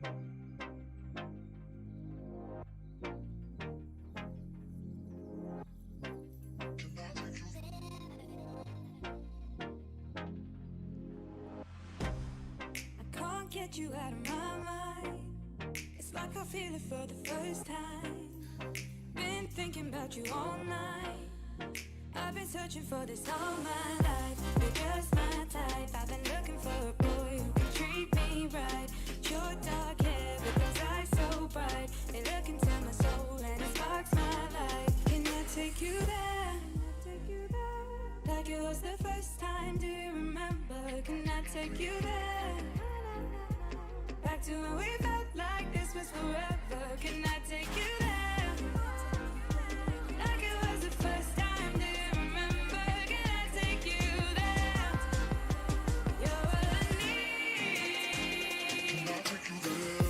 Can't get you out of my mind. It's like I feel it for the first time. Been thinking about you all night. I've been searching for this all my life. You're just my type. I've been looking for a boy who can treat me right. Your dark hair with those eyes so bright. They look into my soul and it sparks my life. Can I take you there? Like it was the first time, do you remember? Can I take you there? Back to when we felt like this was forever. Can I take you there? Like it was the first time, do you remember? Can I take you there? You're what I need. Can I take you there?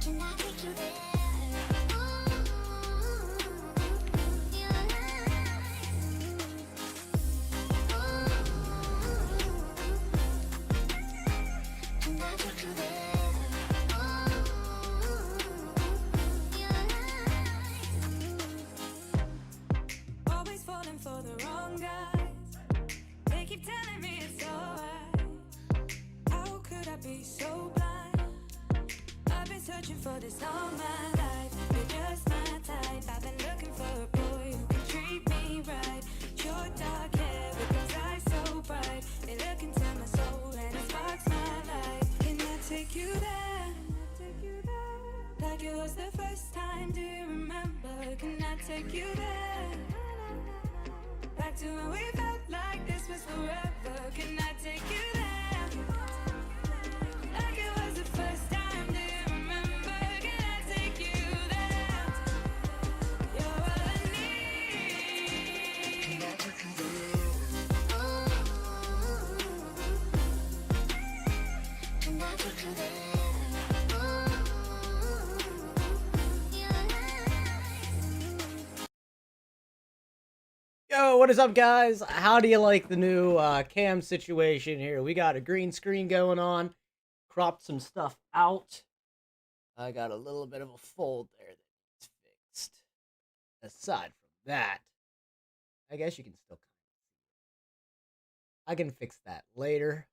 Can I take you there? For the wrong guys, they keep telling me it's alright. How could I be so blind? I've been searching for this all my life. You're just my type. I've been looking for a boy who can treat me right. Your dark hair with those eyes so bright. They look into my soul and it sparks my life. Can I take you there? Like it was the first time, do you remember? Can I take you there? Back to when we felt like this was forever. Can I take you there? Like it was the first time, do you remember? Can I take you there? You're what I need. Can I take you there? Can I take you there? Yo, what is up, guys? How do you like the new cam situation here? We got a green screen going on. Cropped some stuff out. I got a little bit of a fold there that's fixed. Aside from that, I guess you can still I can fix that later.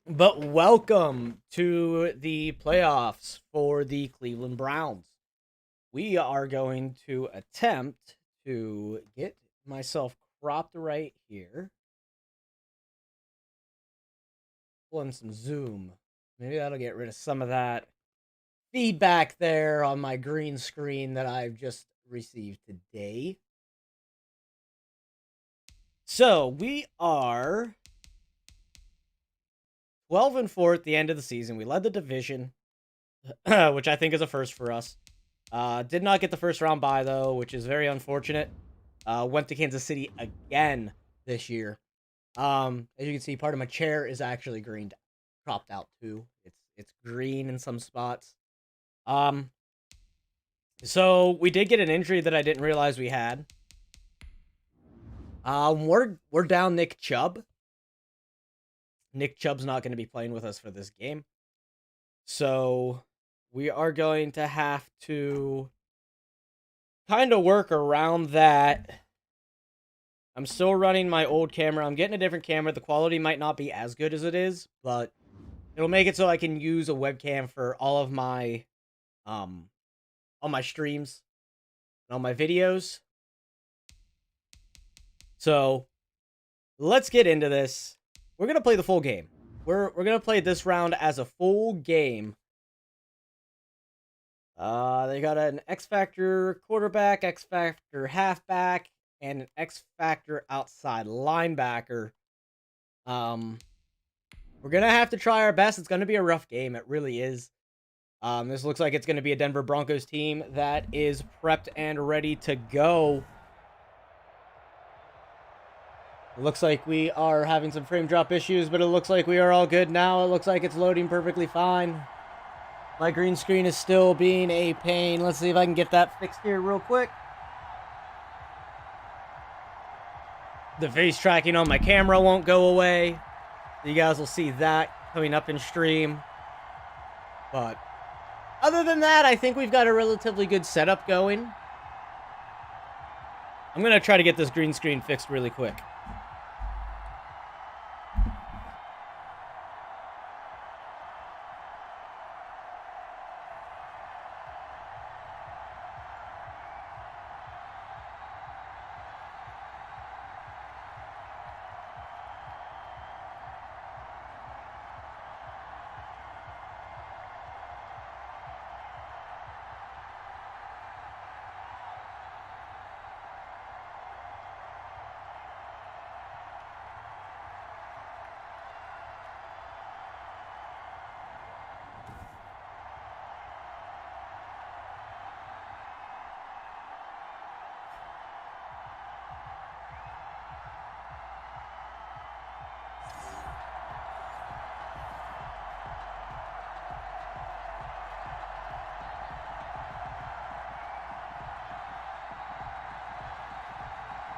But welcome to the playoffs for the Cleveland Browns. We are going to attempt to get myself cropped right here. Pull in some zoom. Maybe that'll get rid of some of that feedback there on my green screen that I've just received today. So we are 12-4 at the end of the season. We led the division, which I think is a first for us. Did not get the first round bye, though, which is very unfortunate. Went to Kansas City again this year. As you can see, part of my chair is actually green, cropped out too. It's green in some spots. So we did get an injury that I didn't realize we had. We're down Nick Chubb. Nick Chubb's not going to be playing with us for this game. So we are going to have to kind of work around that. I'm still running my old camera. I'm getting a different camera. The quality might not be as good as it is, but it'll make it so I can use a webcam for all of my streams and all my videos. So let's get into this. We're going to play the full game. We're going to play this round as a full game. They got an X Factor quarterback, X Factor halfback, and an X Factor outside linebacker. We're going to have to try our best. It's going to be a rough game. It really is. This looks like it's going to be a Denver Broncos team that is prepped and ready to go. It looks like we are having some frame drop issues, but it looks like we are all good now. It looks like it's loading perfectly fine. My green screen is still being a pain. Let's see if I can get that fixed here real quick. The face tracking on my camera won't go away. You guys will see that coming up in stream. But other than that, I think we've got a relatively good setup going. I'm going to try to get this green screen fixed really quick.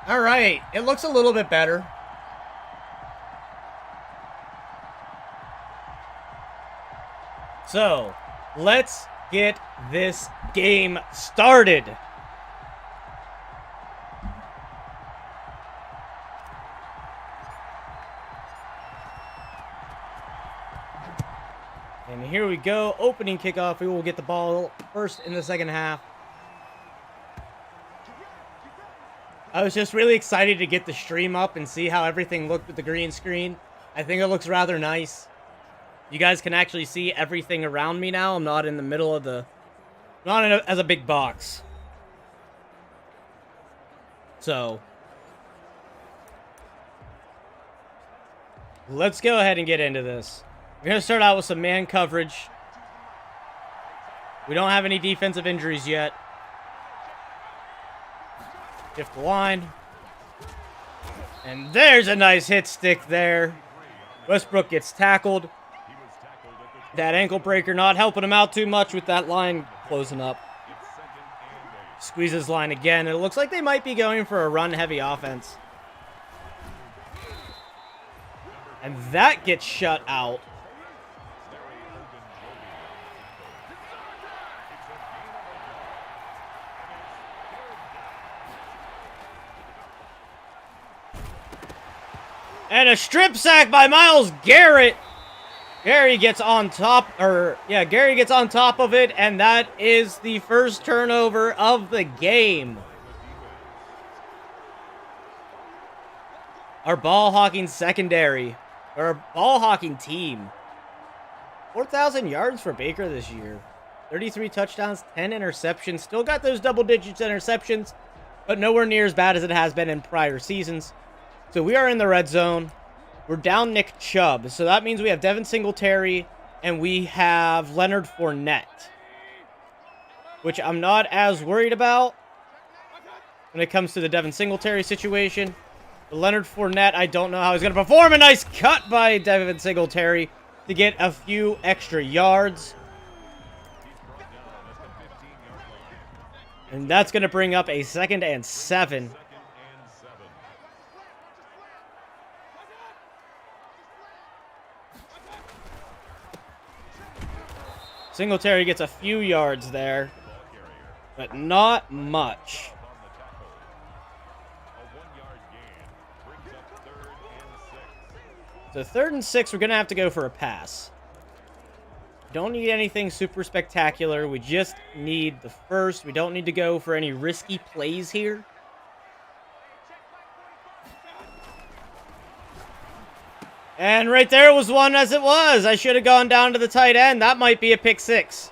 All right, it looks a little bit better. So, let's get this game started. And here we go, opening kickoff. We will get the ball first in the second half. I was just really excited to get the stream up and see how everything looked with the green screen. I think it looks rather nice. You guys can actually see everything around me now. I'm not in the middle of the... not in as a big box. So... let's go ahead and get into this. We're going to start out with some man coverage. We don't have any defensive injuries yet. Shift the line. And there's a nice hit stick there. Westbrook gets tackled. That ankle breaker not helping him out too much with that line closing up. Squeezes line again. It looks like they might be going for a run-heavy offense. And that gets shut out. And a strip sack by Myles Garrett. Gary gets on top, Gary gets on top of it, and that is the first turnover of the game. Our ball hawking secondary, or our ball hawking team. 4,000 yards for Baker this year. 33 touchdowns, 10 interceptions. Still got those double digits interceptions, but nowhere near as bad as it has been in prior seasons. So we are in the red zone. We're down Nick Chubb. So that means we have Devin Singletary and we have Leonard Fournette, which I'm not as worried about when it comes to the Devin Singletary situation. But Leonard Fournette, I don't know how he's going to perform. A nice cut by Devin Singletary to get a few extra yards. And that's going to bring up a 2nd and 7. Singletary gets a few yards there, but not much. So 3rd and 6, we're going to have to go for a pass. Don't need anything super spectacular. We just need the first. We don't need to go for any risky plays here. And right there was one as it was. I should have gone down to the tight end. That might be a pick 6.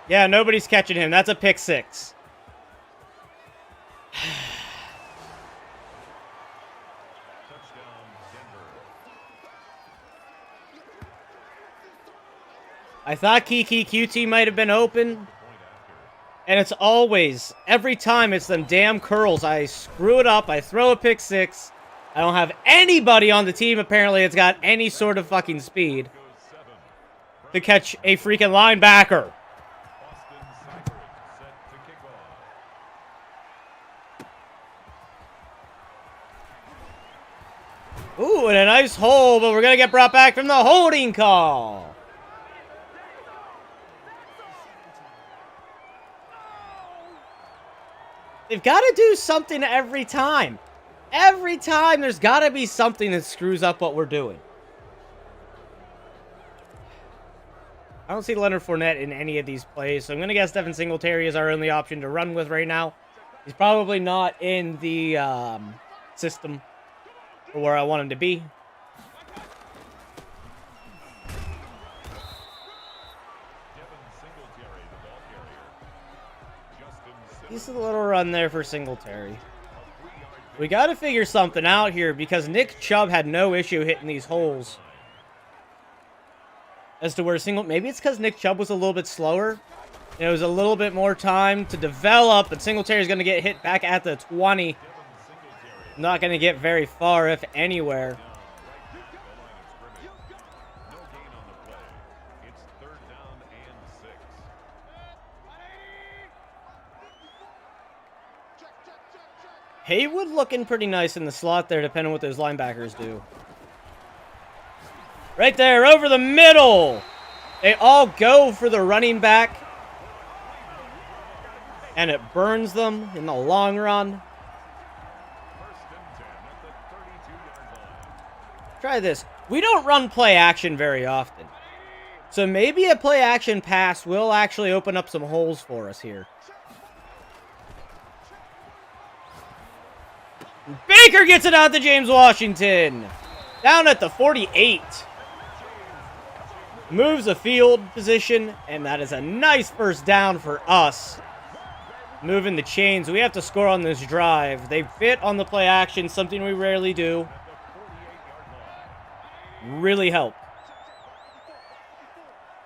Yeah, nobody's catching him. That's a pick 6. I thought Kiki QT might have been open. And it's always, every time it's them damn curls. I screw it up. I throw a pick 6. I don't have anybody on the team, apparently, that's got any sort of fucking speed to catch a freaking linebacker. Ooh, and a nice hole, but we're going to get brought back from the holding call. They've got to do something every time. Every time there's got to be something that screws up what we're doing. I don't see Leonard Fournette in any of these plays, so I'm going to guess Devin Singletary is our only option to run with right now. He's probably not in the system for where I want him to be. Decent little run there for Singletary. We got to figure something out here because Nick Chubb had no issue hitting these holes. As to where maybe it's because Nick Chubb was a little bit slower. It was a little bit more time to develop, but Singletary is going to get hit back at the 20. Not going to get very far, if anywhere. Haywood looking pretty nice in the slot there, depending on what those linebackers do. Right there, over the middle. They all go for the running back. And it burns them in the long run. Try this. We don't run play action very often. So maybe a play action pass will actually open up some holes for us here. Baker gets it out to James Washington. Down at the 48. Moves a field position, and that is a nice first down for us. Moving the chains. We have to score on this drive. They fit on the play action, something we rarely do. Really help.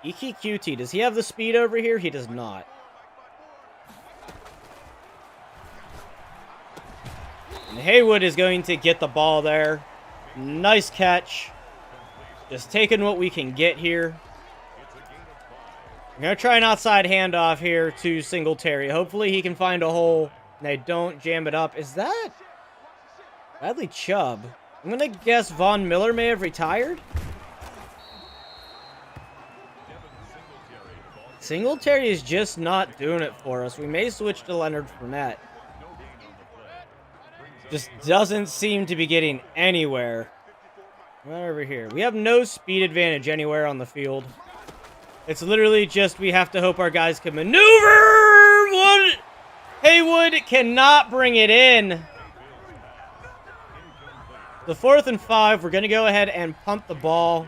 EQT, does he have the speed over here? He does not. And Haywood is going to get the ball there. Nice catch. Just taking what we can get here. I'm going to try an outside handoff here to Singletary. Hopefully he can find a hole and they don't jam it up. Is that Bradley Chubb? I'm going to guess Von Miller may have retired. Singletary is just not doing it for us. We may switch to Leonard Fournette. Just doesn't seem to be getting anywhere. Right over here. We have no speed advantage anywhere on the field. It's literally just we have to hope our guys can maneuver. Haywood cannot bring it in. The 4th and 5. We're going to go ahead and punt the ball.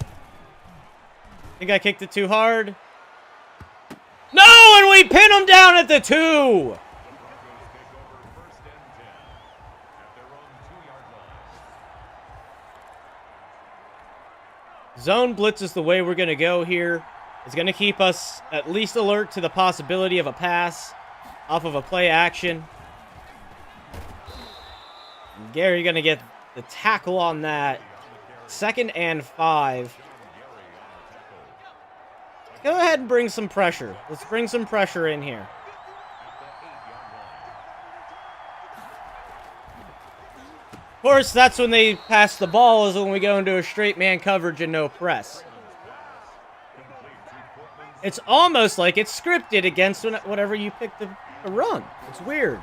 I think I kicked it too hard. No, and we pin them down at the 2. Zone blitz is the way we're going to go here. It's going to keep us at least alert to the possibility of a pass off of a play action. And Gary going to get the tackle on that. 2nd and 5. Go ahead and bring some pressure. Let's bring some pressure in here. Of course, that's when they pass the ball, is when we go into a straight man coverage and no press. It's almost like it's scripted against whatever you pick to run. It's weird.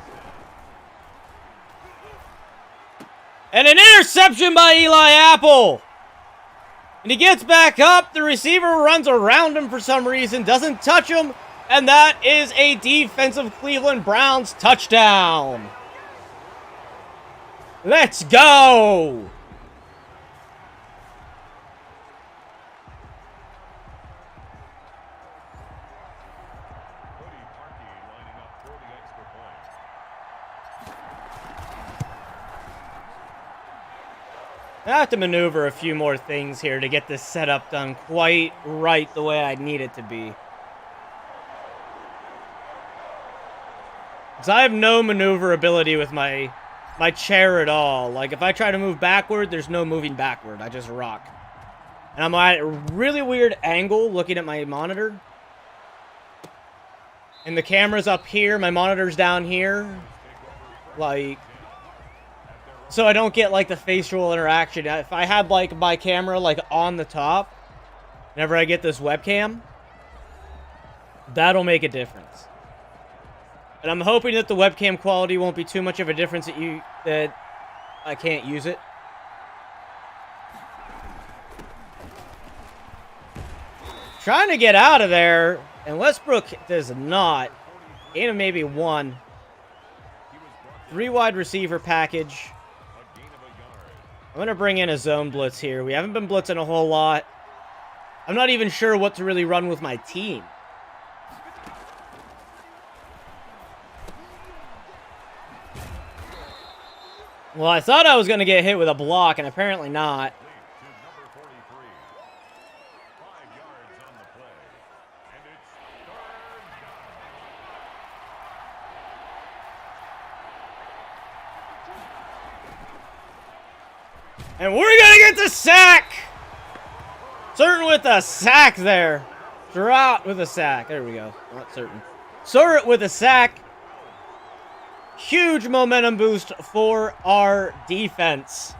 And an interception by Eli Apple. And he gets back up. The receiver runs around him for some reason, doesn't touch him. And that is a defensive Cleveland Browns touchdown. Let's go! I have to maneuver a few more things here to get this setup done quite right the way I need it to be. Because I have no maneuverability with my chair at all. Like, if I try to move backward, there's no moving backward. I just rock. And I'm at a really weird angle looking at my monitor. And the camera's up here. My monitor's down here. like, so I don't get, like, the facial interaction. If I had, like, my camera, like, on the top, whenever I get this webcam, that'll make a difference. And I'm hoping that the webcam quality won't be too much of a difference that I can't use it. Trying to get out of there, and Westbrook does not. Gain of maybe one. 3 wide receiver package. I'm going to bring in a zone blitz here. We haven't been blitzing a whole lot. I'm not even sure what to really run with my team. Well, I thought I was going to get hit with a block, and apparently not. And we're going to get the sack! Certain with a sack there. Surratt with a sack. There we go. Not certain. Surratt with a sack. Huge momentum boost for our defense.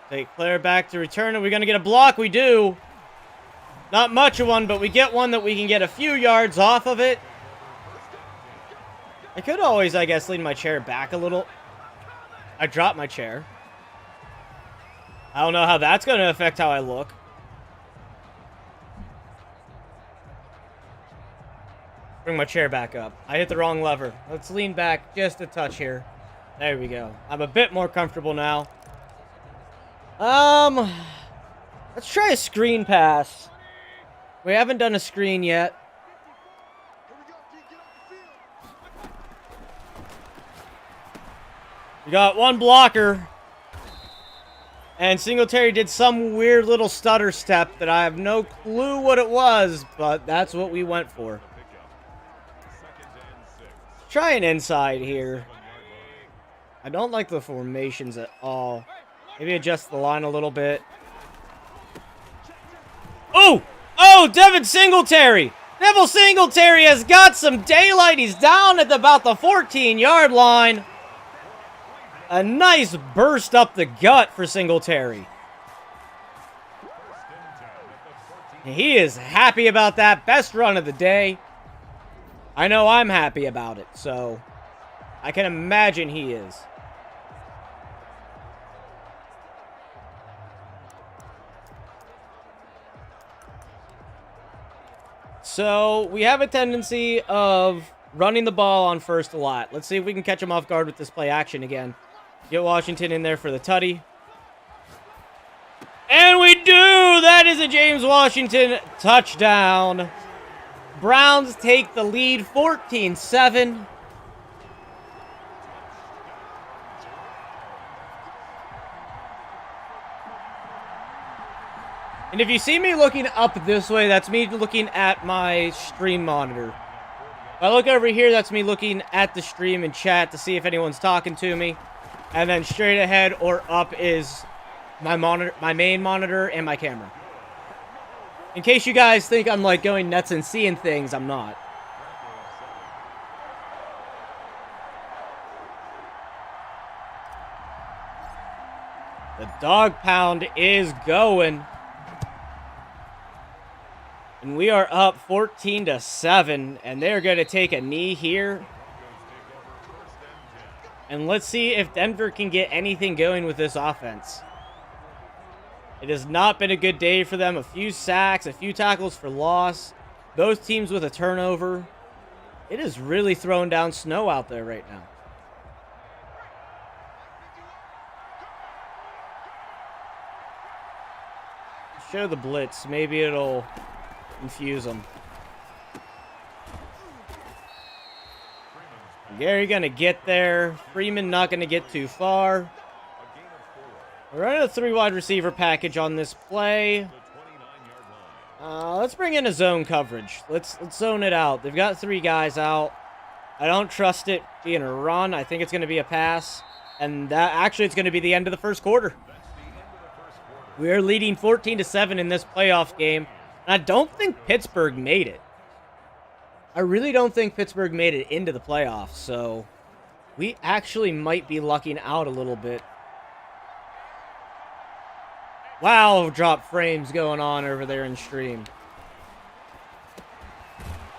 Take Claire back to return. Are we going to get a block? We do. Not much of one, but we get one that we can get a few yards off of it. I could always, I guess, lean my chair back a little. I dropped my chair. I don't know how that's going to affect how I look. Bring my chair back up. I hit the wrong lever. Let's lean back just a touch here. There we go. I'm a bit more comfortable now. Let's try a screen pass. We haven't done a screen yet. We got one blocker. And Singletary did some weird little stutter step that I have no clue what it was, but that's what we went for. Try an inside here. I don't like the formations at all. Maybe adjust the line a little bit. Oh! Oh, Devin Singletary! Neville Singletary has got some daylight. He's down at about the 14-yard line. A nice burst up the gut for Singletary. He is happy about that. Best run of the day. I know I'm happy about it, so I can imagine he is. So, we have a tendency of running the ball on first a lot. Let's see if we can catch him off guard with this play action again. Get Washington in there for the tutty. And we do! That is a James Washington touchdown. Browns take the lead 14-7. And if you see me looking up this way, that's me looking at my stream monitor. If I look over here, that's me looking at the stream and chat to see if anyone's talking to me. And then straight ahead or up is my monitor, my main monitor, and my camera. In case you guys think I'm like going nuts and seeing things, I'm not. The dog pound is going. And we are up 14-7, and they're going to take a knee here. And let's see if Denver can get anything going with this offense. It has not been a good day for them. A few sacks, a few tackles for loss. Both teams with a turnover. It is really throwing down snow out there right now. Show the blitz. Maybe it'll confuse them. Gary gonna get there. Freeman not gonna get too far. We're running a 3 wide receiver package on this play. Let's bring in a zone coverage. Let's zone it out. They've got 3 guys out. I don't trust it being a run. I think it's gonna be a pass, and that actually it's gonna be the end of the first quarter. We're leading 14-7 in this playoff game. And I don't think Pittsburgh made it. I really don't think Pittsburgh made it into the playoffs, so we actually might be lucking out a little bit. Wow, drop frames going on over there in stream.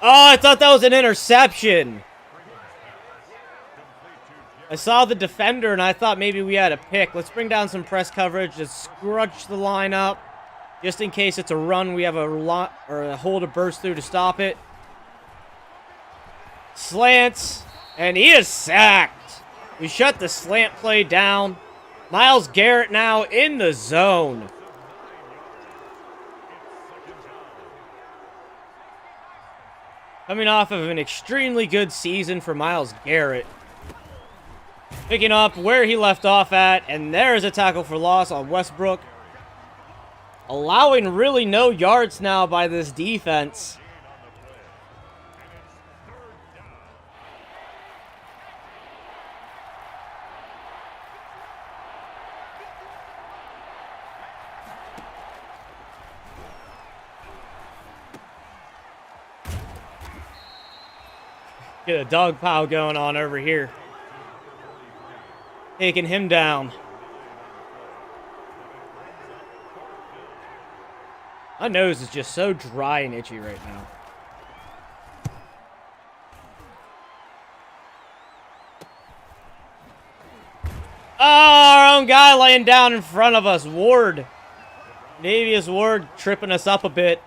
Oh, I thought that was an interception. I saw the defender, and I thought maybe we had a pick. Let's bring down some press coverage to scrunch the line up. Just in case it's a run, we have a hole to burst through to stop it. Slants, and he is sacked. We shut the slant play down. Myles Garrett now in the zone. Coming off of an extremely good season for Myles Garrett. Picking up where he left off at, and there's a tackle for loss on Westbrook. Allowing really no yards now by this defense. Get a dog pile going on over here. Taking him down. My nose is just so dry and itchy right now. Oh, our own guy laying down in front of us. Ward. Navius Ward tripping us up a bit.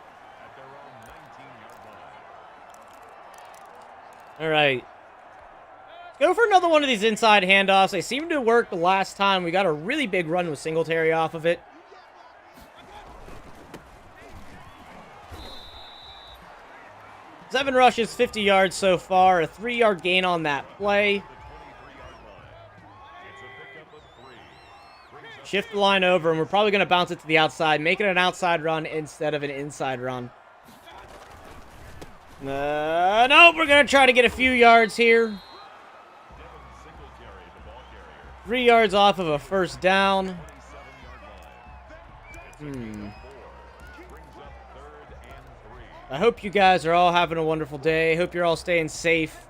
All right. Go for another one of these inside handoffs. They seemed to work the last time. We got a really big run with Singletary off of it. Seven rushes, 50 yards so far. A 3-yard gain on that play. Shift the line over, and we're probably going to bounce it to the outside, make it an outside run instead of an inside run. No, we're going to try to get a few yards here. 3 yards off of a first down. I hope you guys are all having a wonderful day. Hope you're all staying safe.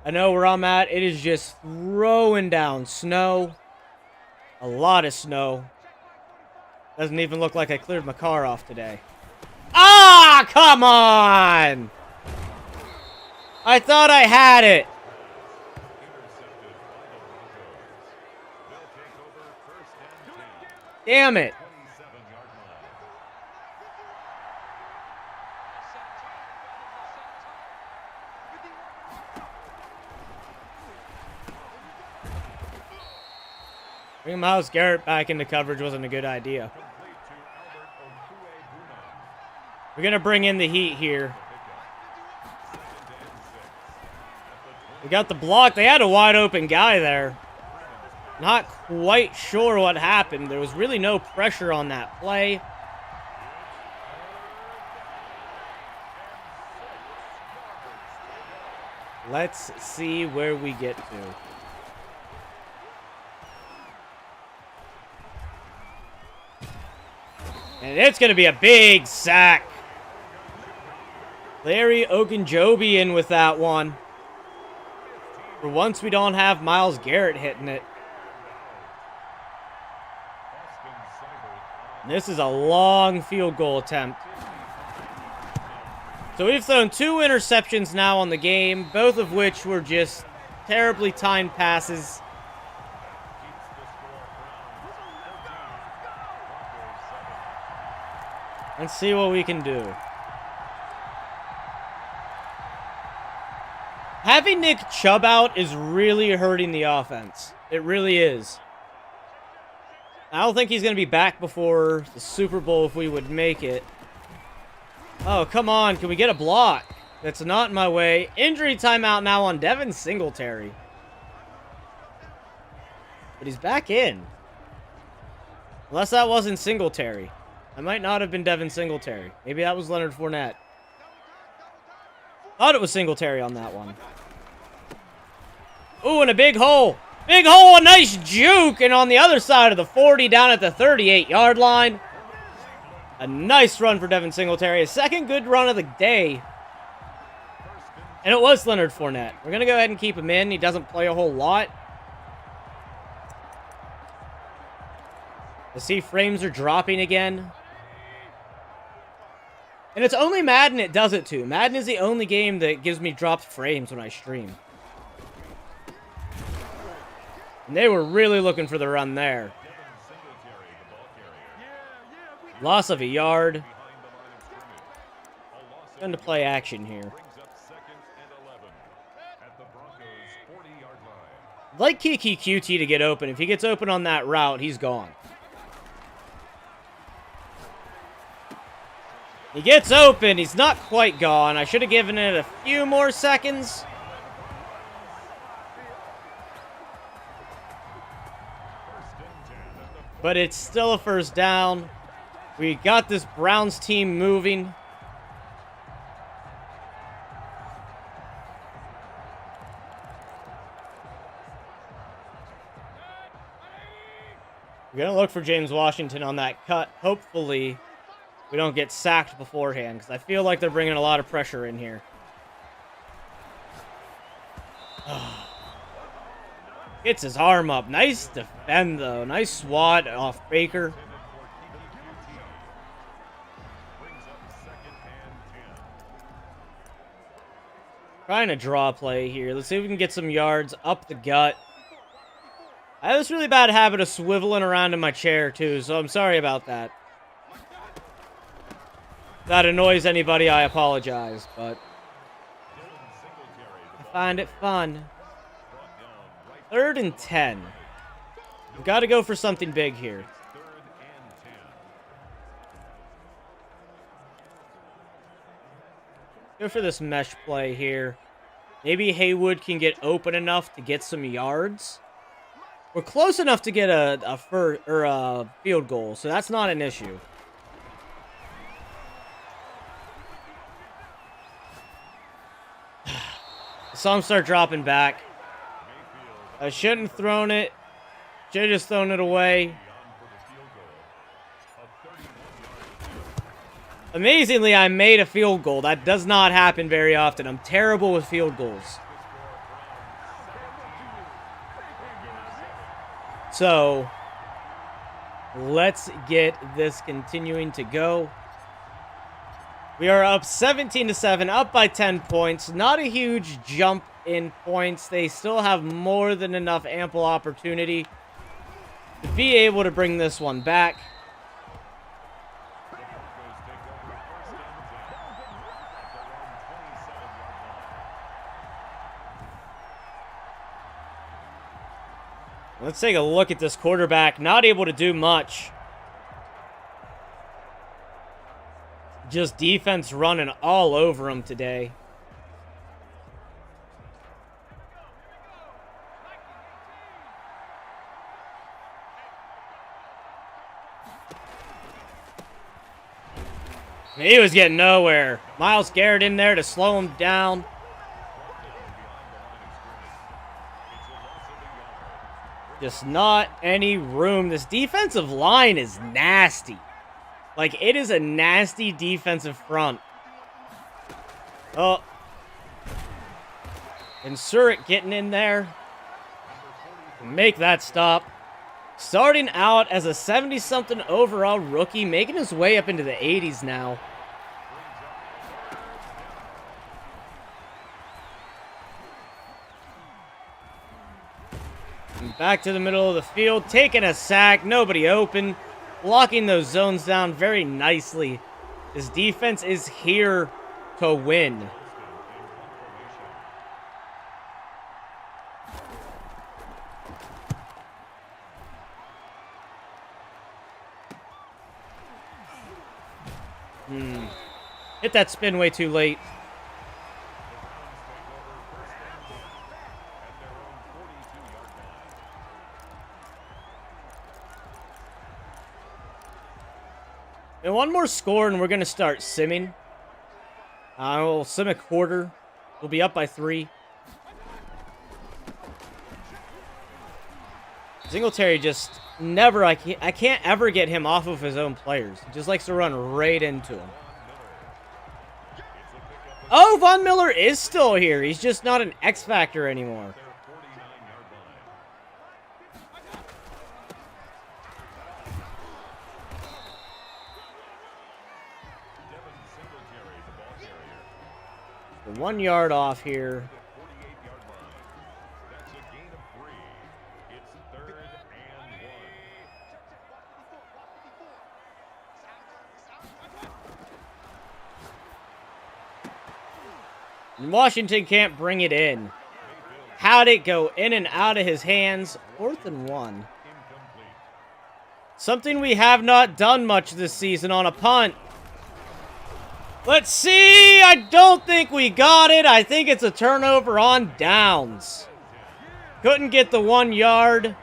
I know where I'm at, it is just throwing down snow. A lot of snow. Doesn't even look like I cleared my car off today. Ah, come on! I thought I had it. Damn it. Bringing Myles Garrett back into coverage wasn't a good idea. We're going to bring in the heat here. We got the block. They had a wide open guy there. Not quite sure what happened. There was really no pressure on that play. Let's see where we get to. And it's going to be a big sack. Larry Ogunjobi in with that one. For once, we don't have Myles Garrett hitting it. And this is a long field goal attempt. So we've thrown 2 interceptions now on the game, both of which were just terribly timed passes. Let's see what we can do. Having Nick Chubb out is really hurting the offense. It really is. I don't think he's going to be back before the Super Bowl if we would make it. Oh, come on. Can we get a block? That's not in my way. Injury timeout now on Devin Singletary. But he's back in. Unless that wasn't Singletary. That might not have been Devin Singletary. Maybe that was Leonard Fournette. Thought it was Singletary on that one. Ooh, and a big hole. Big hole, a nice juke, and on the other side of the 40, down at the 38-yard line. A nice run for Devin Singletary. A second good run of the day. And it was Leonard Fournette. We're going to go ahead and keep him in. He doesn't play a whole lot. I see frames are dropping again. And it's only Madden it does it to. Madden is the only game that gives me dropped frames when I stream. And they were really looking for the run there. Loss of a yard. Going to play action here. I'd like Kiki QT to get open. If he gets open on that route, he's gone. He gets open. He's not quite gone. I should have given it a few more seconds. But it's still a first down. We got this Browns team moving. We're going to look for James Washington on that cut. Hopefully, we don't get sacked beforehand, because I feel like they're bringing a lot of pressure in here. Gets his arm up. Nice defend, though. Nice swat off Baker. Trying to draw play here. Let's see if we can get some yards up the gut. I have this really bad habit of swiveling around in my chair, too, so I'm sorry about that. If that annoys anybody, I apologize, but I find it fun. 3rd and 10. We've got to go for something big here. Go for this mesh play here. Maybe Haywood can get open enough to get some yards. We're close enough to get a field goal, so that's not an issue. Some start dropping back. I shouldn't have thrown it. Should have just thrown it away. Amazingly, I made a field goal. That does not happen very often. I'm terrible with field goals. So, let's get this continuing to go. We are up 17-7, up by 10 points. Not a huge jump in points. They still have more than enough ample opportunity to be able to bring this one back. Let's take a look at this quarterback. Not able to do much. Just defense running all over him today. He was getting nowhere. Myles Garrett in there to slow him down. Just not any room. This defensive line is nasty. Like, it is a nasty defensive front. Oh. And Surratt getting in there. Make that stop. Starting out as a 70-something overall rookie, making his way up into the 80s now. And back to the middle of the field, taking a sack, nobody open. Blocking those zones down very nicely. This defense is here to win. Hit that spin way too late. And one more score, and we're going to start simming. We'll sim a quarter. We'll be up by 3. Singletary just never, I can't ever get him off of his own players. He just likes to run right into him. Oh, Von Miller is still here. He's just not an X factor anymore. The 1 yard off here. And Washington can't bring it in. How'd it go in and out of his hands? 4th and 1. Something we have not done much this season on a punt. Let's see. I don't think we got it. I think it's a turnover on downs. Couldn't get the 1 yard.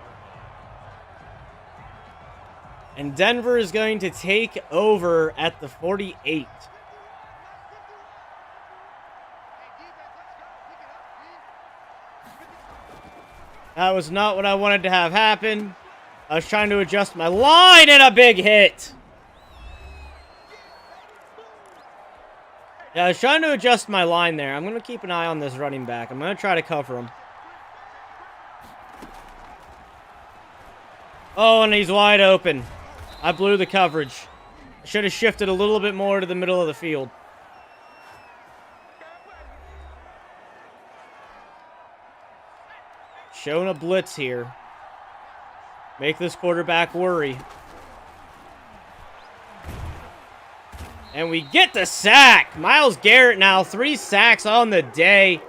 And Denver is going to take over at the 48. That was not what I wanted to have happen. I was trying to adjust my line and a big hit. Yeah, I was trying to adjust my line there. I'm going to keep an eye on this running back. I'm going to try to cover him. Oh, and he's wide open. I blew the coverage. I should have shifted a little bit more to the middle of the field. Showing a blitz here. Make this quarterback worry. And we get the sack. Myles Garrett now, 3 sacks on the day.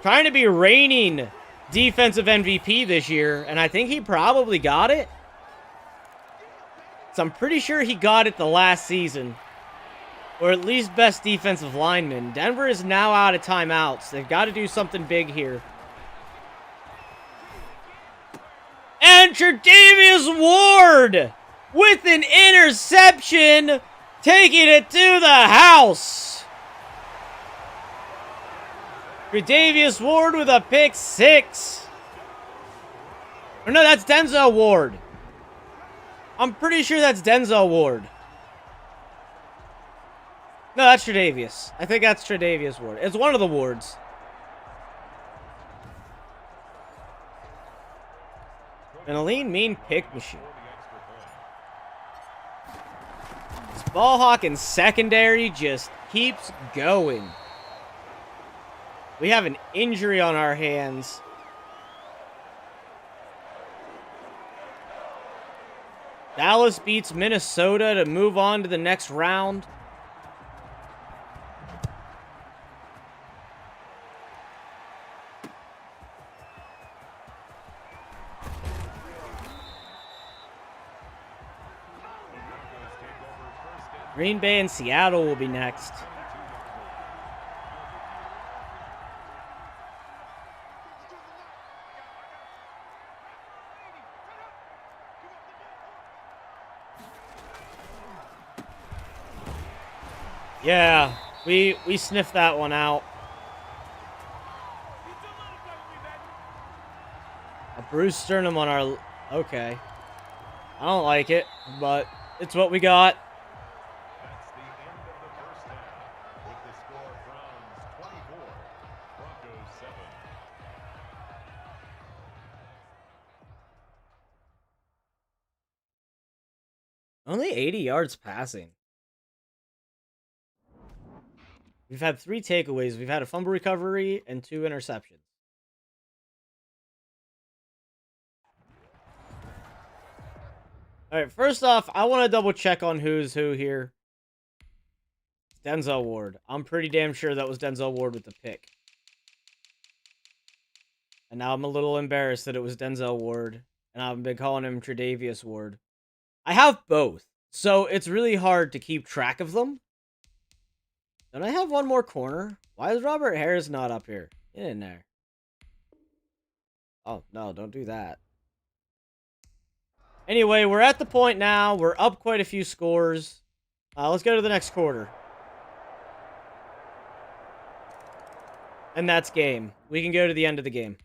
Trying to be reigning defensive MVP this year, and I think he probably got it. So I'm pretty sure he got it the last season. Or at least best defensive lineman. Denver is now out of timeouts. They've got to do something big here. And Tre'Davious Ward with an interception, taking it to the house. Tre'Davious Ward with a pick 6. Or no, that's Denzel Ward. I'm pretty sure that's Denzel Ward. No, that's Tre'Davious. I think that's Tre'Davious Ward. It's one of the Wards. And a lean, mean pick machine. This ball hawk in secondary just keeps going. We have an injury on our hands. Dallas beats Minnesota to move on to the next round. Green Bay and Seattle will be next. Yeah, we sniffed that one out. A Bruce Sternum on our... Okay. I don't like it, but it's what we got. Only 80 yards passing. We've had 3 takeaways. We've had a fumble recovery and 2 interceptions. All right, first off, I want to double check on who's who here. Denzel Ward. I'm pretty damn sure that was Denzel Ward with the pick. And now I'm a little embarrassed that it was Denzel Ward. And I've been calling him Tre'Davious Ward. I have both, so it's really hard to keep track of them. Don't I have one more corner? Why is Robert Harris not up here? Get in there. Oh, no, don't do that. Anyway, we're at the point now. We're up quite a few scores. Let's go to the next quarter. And that's game. We can go to the end of the game.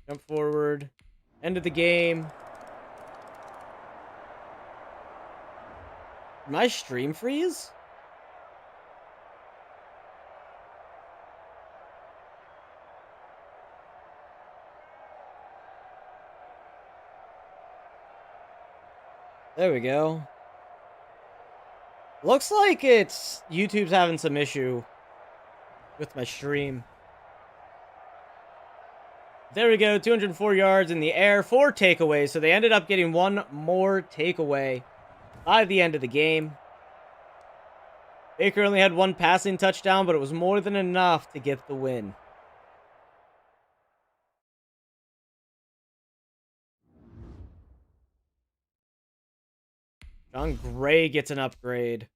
Jump forward. End of the game. Did my stream freeze? There we go. Looks like it's YouTube's having some issue with my stream. There we go, 204 yards in the air, 4 takeaways. So they ended up getting one more takeaway by the end of the game. Baker only had 1 passing touchdown, but it was more than enough to get the win. John Gray gets an upgrade.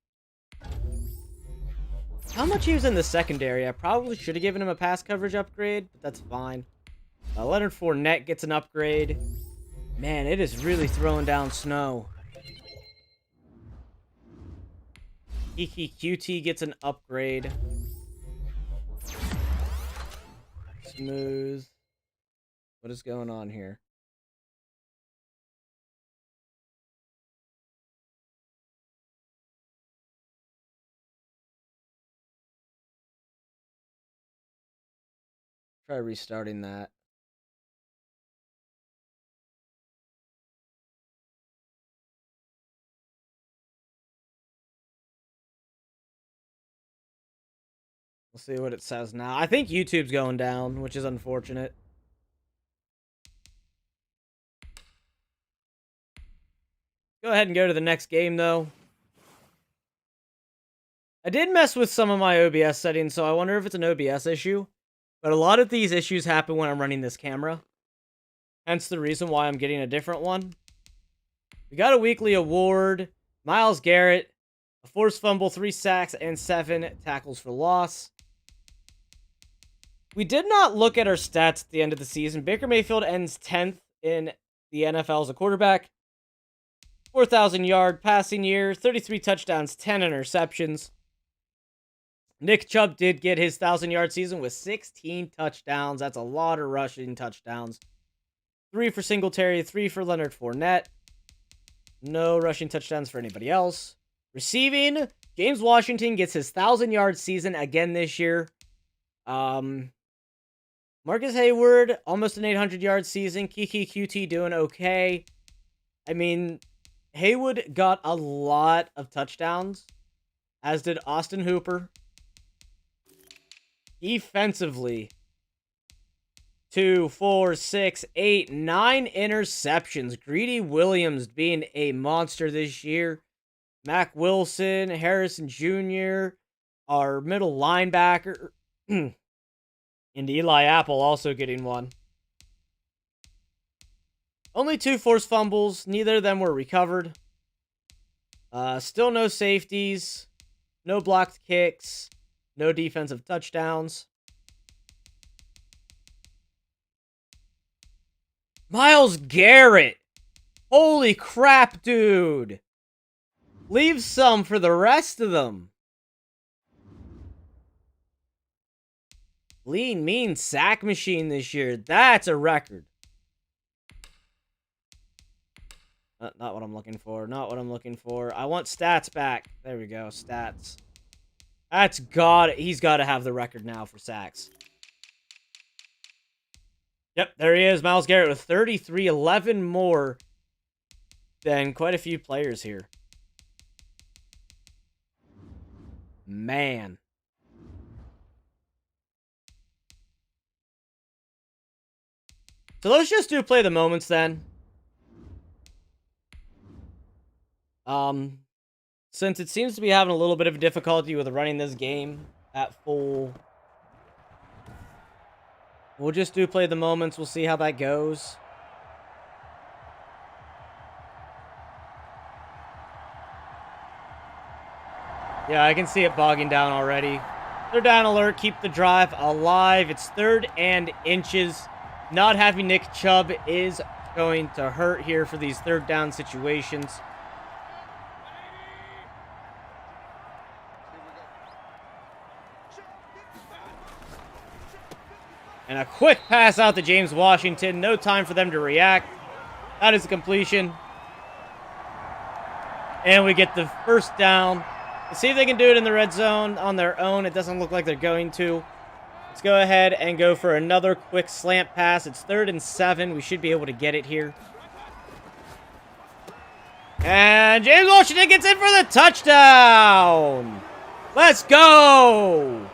How much he was in the secondary? I probably should have given him a pass coverage upgrade, but that's fine. Leonard Fournette gets an upgrade. Man, it is really throwing down snow. Kiki QT gets an upgrade. Smooth. What is going on here? Try restarting that. We'll see what it says now. I think YouTube's going down, which is unfortunate. Go ahead and go to the next game, though. I did mess with some of my OBS settings, so I wonder if it's an OBS issue. But a lot of these issues happen when I'm running this camera. Hence the reason why I'm getting a different one. We got a weekly award. Myles Garrett, a forced fumble, 3 sacks, and 7 tackles for loss. We did not look at our stats at the end of the season. Baker Mayfield ends 10th in the NFL as a quarterback. 4,000-yard passing year, 33 touchdowns, 10 interceptions. Nick Chubb did get his 1,000-yard season with 16 touchdowns. That's a lot of rushing touchdowns. 3 for Singletary, 3 for Leonard Fournette. No rushing touchdowns for anybody else. Receiving, James Washington gets his 1,000-yard season again this year. Marcus Hayward, almost an 800-yard season. Kiki QT doing okay. I mean, Haywood got a lot of touchdowns, as did Austin Hooper. Defensively, 2, 4, 6, 8, 9 interceptions. Greedy Williams being a monster this year. Mac Wilson, Harrison Jr., our middle linebacker, and Eli Apple also getting one. Only 2 forced fumbles. Neither of them were recovered. Still no safeties. No blocked kicks. No defensive touchdowns. Myles Garrett. Holy crap, dude. Leave some for the rest of them. Lean, mean sack machine this year. That's a record. Not what I'm looking for. Not what I'm looking for. I want stats back. There we go. Stats. He's got to have the record now for sacks. Yep, there he is. Myles Garrett with 33, 11 more than quite a few players here. Man. So let's just do play the moments then. Since it seems to be having a little bit of difficulty with running this game at full, we'll just do play the moments. We'll see how that goes. Yeah, I can see it bogging down already. Third down alert, keep the drive alive. It's 3rd and inches. Not having Nick Chubb is going to hurt here for these 3rd down situations. And a quick pass out to James Washington. No time for them to react. That is a completion. And we get the first down. Let's see if they can do it in the red zone on their own. It doesn't look like they're going to. Let's go ahead and go for another quick slant pass. It's 3rd and 7. We should be able to get it here. And James Washington gets in for the touchdown. Let's go.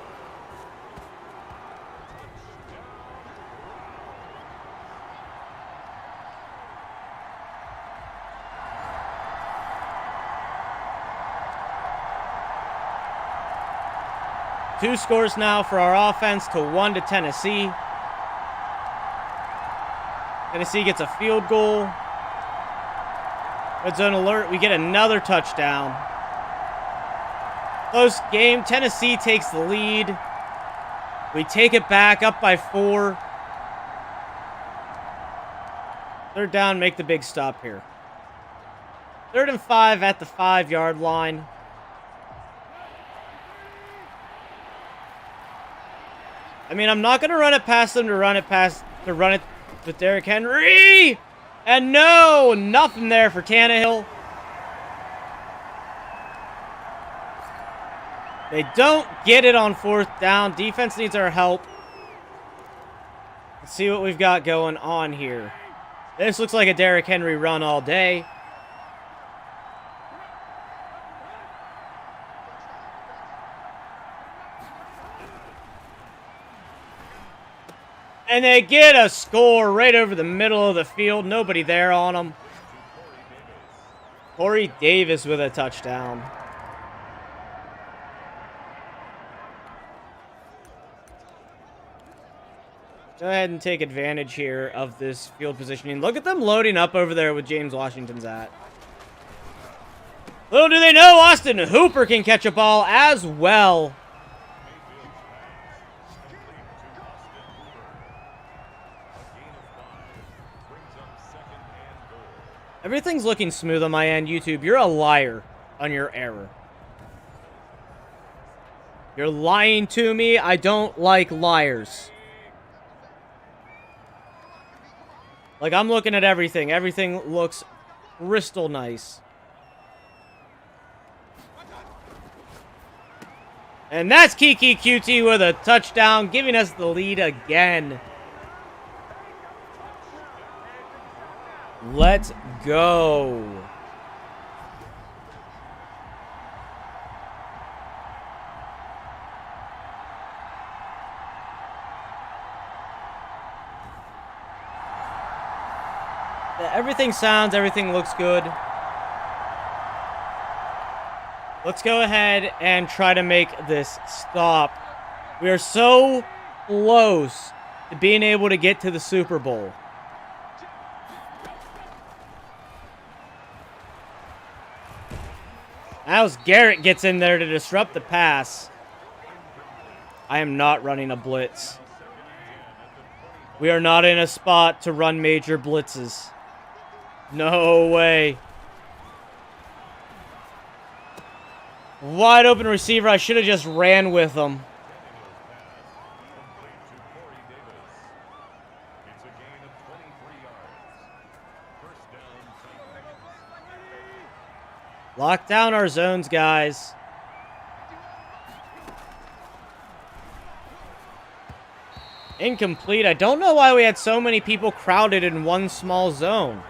Two scores now for our offense to 1 to Tennessee. Tennessee gets a field goal. Red zone alert. We get another touchdown. Close game. Tennessee takes the lead. We take it back up by 4. 3rd down. Make the big stop here. 3rd and 5 at the 5-yard line. I mean, I'm not going to run it past them to run it with Derrick Henry. And no, nothing there for Tannehill. They don't get it on 4th down. Defense needs our help. Let's see what we've got going on here. This looks like a Derrick Henry run all day. And they get a score right over the middle of the field. Nobody there on them. Corey Davis with a touchdown. Go ahead and take advantage here of this field positioning. Look at them loading up over there with James Washington's at. Little do they know, Austin Hooper can catch a ball as well. Everything's looking smooth on my end, YouTube. You're a liar on your error. You're lying to me. I don't like liars. Like, I'm looking at everything. Everything looks crystal nice. And that's Kiki QT with a touchdown, giving us the lead again. Let's go. Everything looks good. Let's go ahead and try to make this stop. We are so close to being able to get to the Super Bowl. Myles Garrett gets in there to disrupt the pass. I am not running a blitz. We are not in a spot to run major blitzes. No way. Wide open receiver. I should have just ran with him. Lock down our zones, guys. Incomplete. I don't know why we had so many people crowded in one small zone.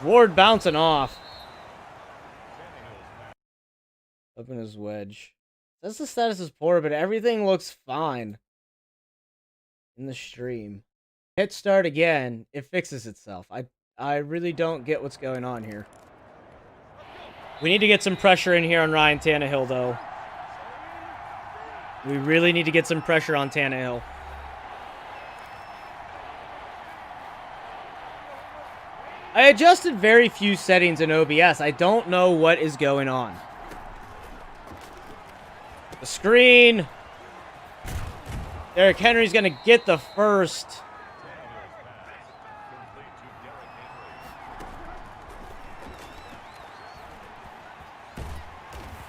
Ward bouncing off. Open his wedge. Says the status is poor, but everything looks fine in the stream. Hit start again. It fixes itself. I really don't get what's going on here. We need to get some pressure in here on Ryan Tannehill, though. We really need to get some pressure on Tannehill. I adjusted very few settings in OBS. I don't know what is going on. The screen. Derrick Henry's going to get the first.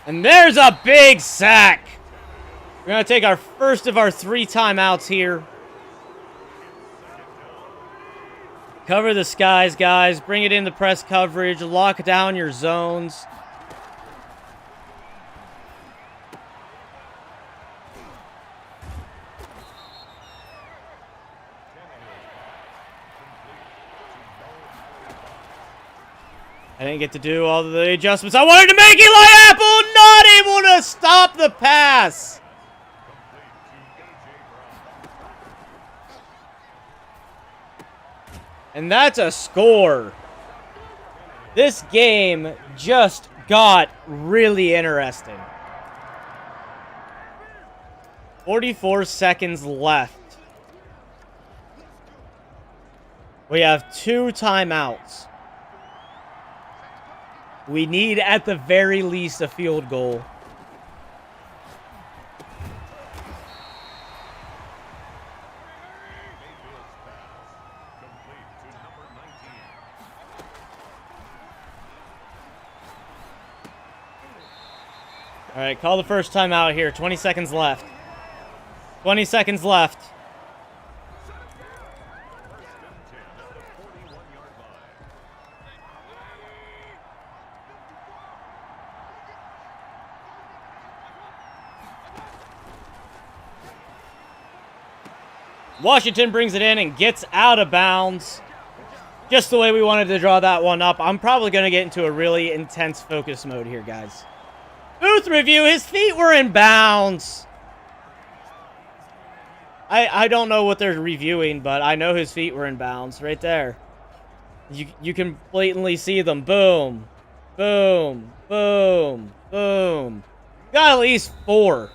And there's a big sack. We're going to take our first of our 3 timeouts here. Cover the skies, guys. Bring it into press coverage. Lock down your zones. I didn't get to do all the adjustments I wanted to make. Eli Apple not able to stop the pass. And that's a score. This game just got really interesting. 44 seconds left. We have 2 timeouts. We need, at the very least, a field goal. All right, call the first timeout here. 20 seconds left. 20 seconds left. Washington brings it in and gets out of bounds. Just the way we wanted to draw that one up. I'm probably going to get into a really intense focus mode here, guys. Booth review, his feet were in bounds. I don't know what they're reviewing, but I know his feet were in bounds right there. You can blatantly see them. Boom. Boom. Boom. Boom. Got at least 4.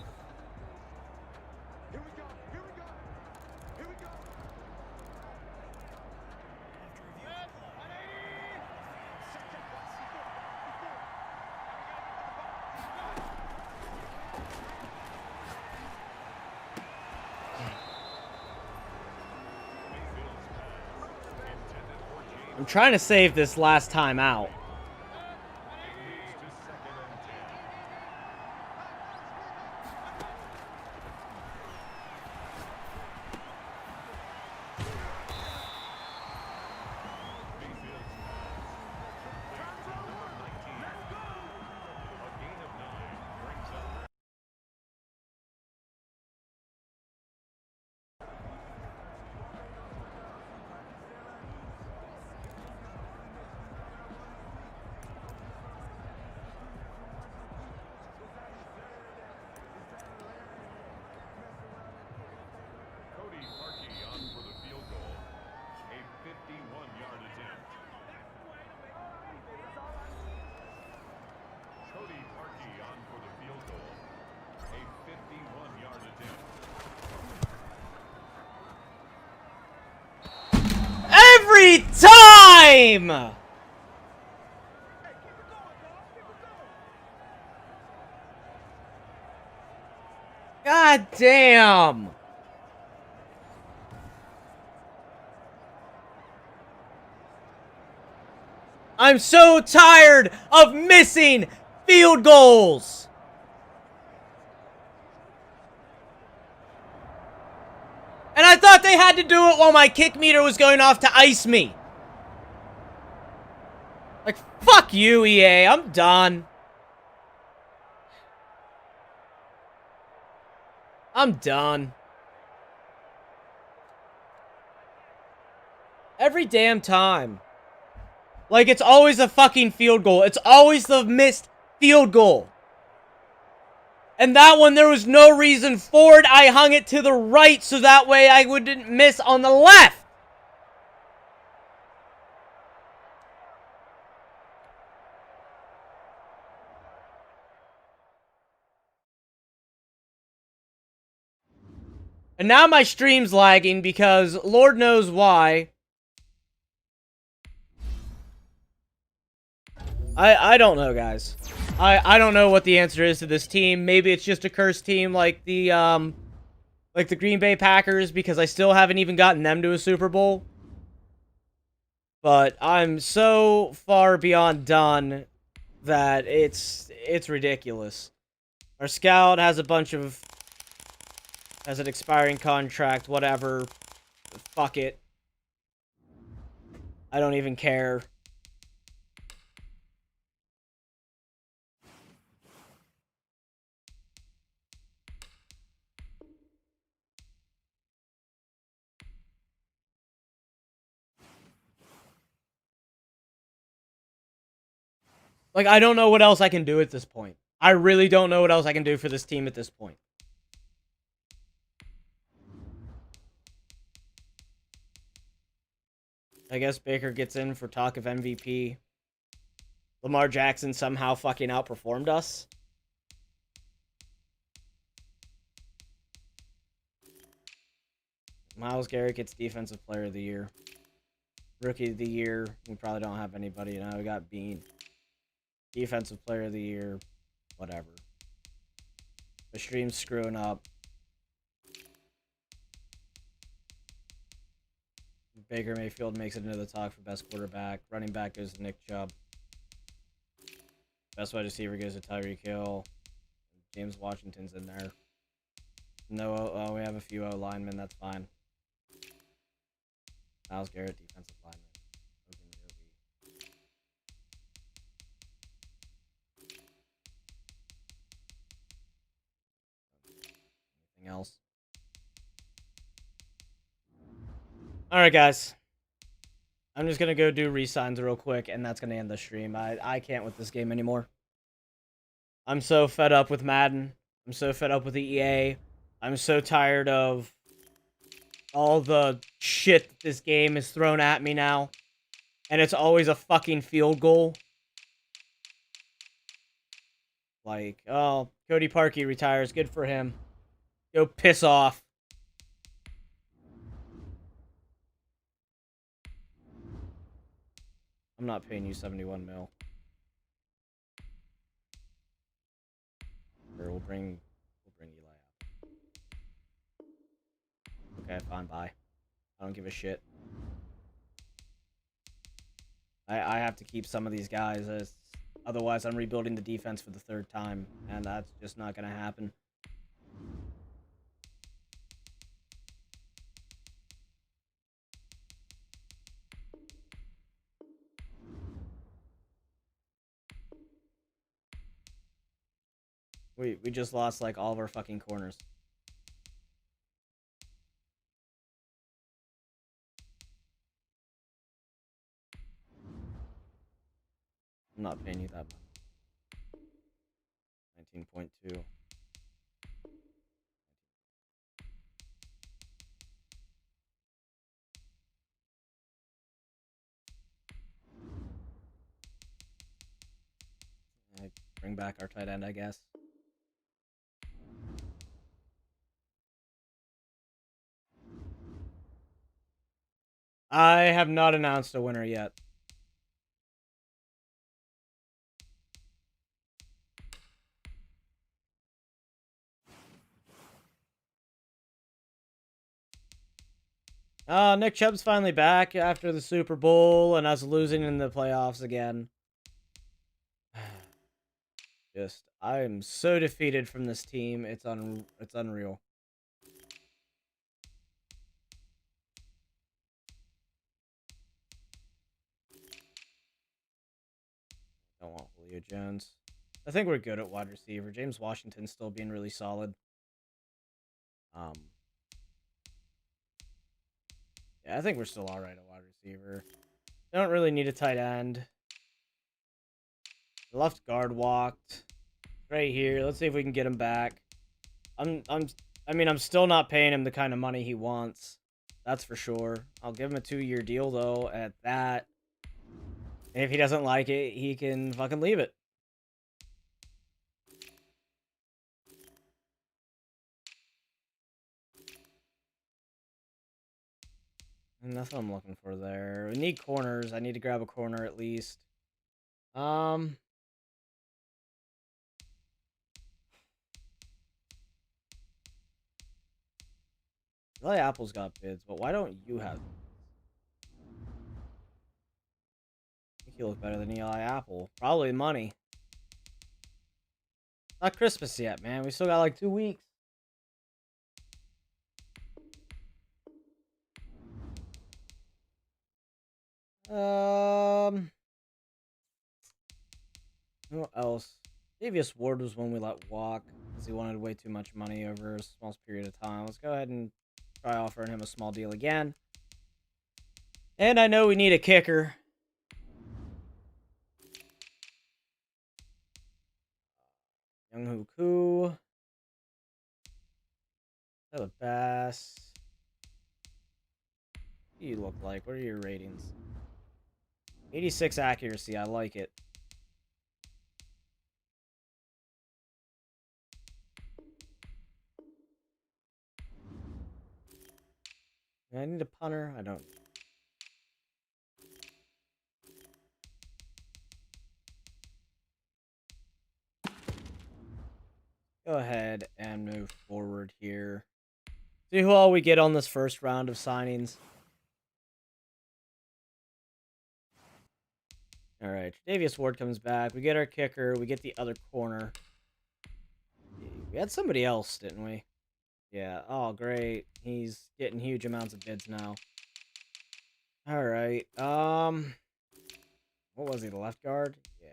I'm trying to save this last time out. Every time! God damn! I'm so tired of missing field goals! And I thought they had to do it while my kick meter was going off to ice me. Like, fuck you, EA. I'm done. I'm done. Every damn time. Like, it's always a fucking field goal. It's always the missed field goal. And that one, there was no reason for it. I hung it to the right so that way I wouldn't miss on the left. And now my stream's lagging because Lord knows why. I don't know, guys. I don't know what the answer is to this team. Maybe it's just a cursed team like the Green Bay Packers, because I still haven't even gotten them to a Super Bowl. But I'm so far beyond done that it's ridiculous. Our scout has a bunch of has an expiring contract, whatever. Fuck it. I don't even care. Like, I don't know what else I can do at this point. I really don't know what else I can do for this team at this point. I guess Baker gets in for talk of MVP. Lamar Jackson somehow fucking outperformed us. Myles Garrett gets Defensive Player of the Year. Rookie of the Year, we probably don't have anybody. Now we got Bean. Defensive Player of the Year, whatever. The stream's screwing up. Baker Mayfield makes it into the talk for best quarterback. Running back goes to Nick Chubb. Best wide receiver goes to Tyreek Hill. James Washington's in there. No, we have a few O linemen. That's fine. Myles Garrett, defensive lineman. Anything else? All right, guys. I'm just gonna go do re-signs real quick, and that's gonna end the stream. I can't with this game anymore. I'm so fed up with Madden. I'm so fed up with the EA. I'm so tired of all the shit that this game is thrown at me now. And it's always a fucking field goal. Like, oh, Cody Parkey retires. Good for him. Go piss off. I'm not paying you 71 mil. Or we'll bring Eli up. Okay, fine, bye. I don't give a shit. I have to keep some of these guys, otherwise I'm rebuilding the defense for the third time, and that's just not gonna happen. We just lost like all of our fucking corners. I'm not paying you that much. 19.2. Bring back our tight end, I guess. I have not announced a winner yet. Nick Chubb's finally back after the Super Bowl and us losing in the playoffs again. I am so defeated from this team. It's unreal. Don't want Julio Jones. I think we're good at wide receiver. James Washington's still being really solid. Yeah, I think we're still alright at wide receiver. Don't really need a tight end. The left guard walked. Right here. Let's see if we can get him back. I mean, I'm still not paying him the kind of money he wants. That's for sure. I'll give him a 2-year deal, though, at that. And if he doesn't like it, he can fucking leave it. And that's what I'm looking for there. We need corners. I need to grab a corner at least. Eli Apple's got bids, but why don't you have them? I think you look better than Eli Apple. Probably money. Not Christmas yet, man. We still got like 2 weeks. Who else? Davius Ward was one we let walk because he wanted way too much money over a small period of time. Let's go ahead and try offering him a small deal again. And I know we need a kicker. Young Koo. Tyler Bass. What do you look like? What are your ratings? 86 accuracy. I like it. I need a punter. I don't. Go ahead and move forward here. See who all we get on this first round of signings. All right, Davius Ward comes back. We get our kicker. We get the other corner. We had somebody else, didn't we? Yeah. Oh, great. He's getting huge amounts of bids now. All right. What was he? The left guard? Yeah.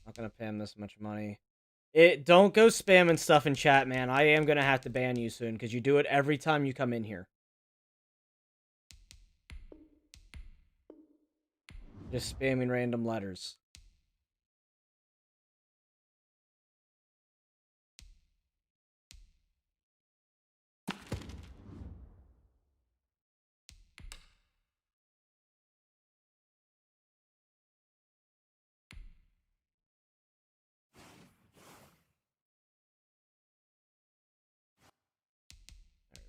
Not gonna pay him this much money. Don't go spamming stuff in chat, man. I am gonna have to ban you soon because you do it every time you come in here. Just spamming random letters.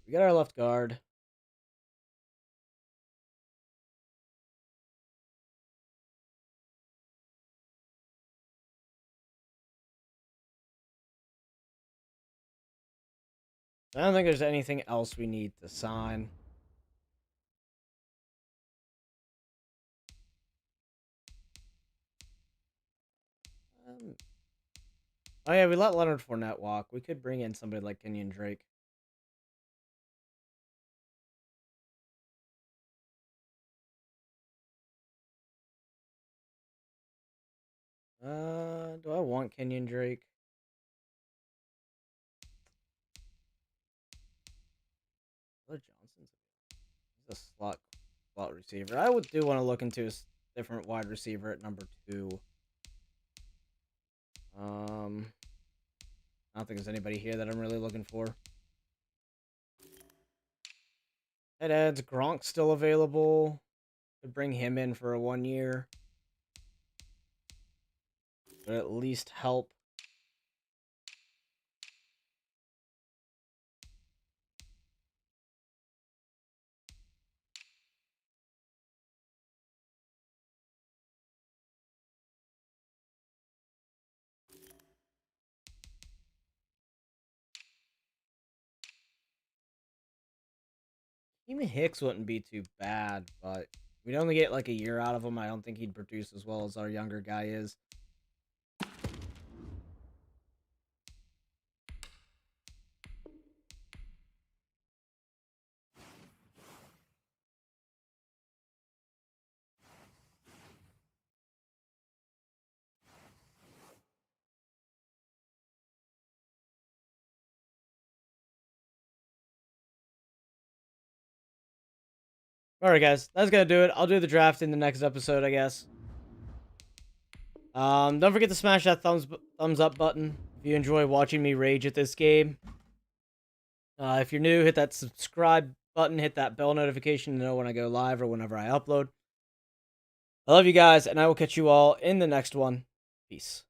We got our left guard. I don't think there's anything else we need to sign. Oh yeah, we let Leonard Fournette walk. We could bring in somebody like Kenyon Drake. Do I want Kenyon Drake? Tyler Johnson's he's a slot receiver. I would do want to look into a different wide receiver at number 2. I don't think there's anybody here that I'm really looking for. Head Ed's Gronk's still available. Could bring him in for a 1 year. But at least help. Even Hicks wouldn't be too bad, but we'd only get like a year out of him. I don't think he'd produce as well as our younger guy is. Alright, guys. That's going to do it. I'll do the draft in the next episode, I guess. Don't forget to smash that thumbs up button if you enjoy watching me rage at this game. If you're new, hit that subscribe button. Hit that bell notification to know when I go live or whenever I upload. I love you guys, and I will catch you all in the next one. Peace.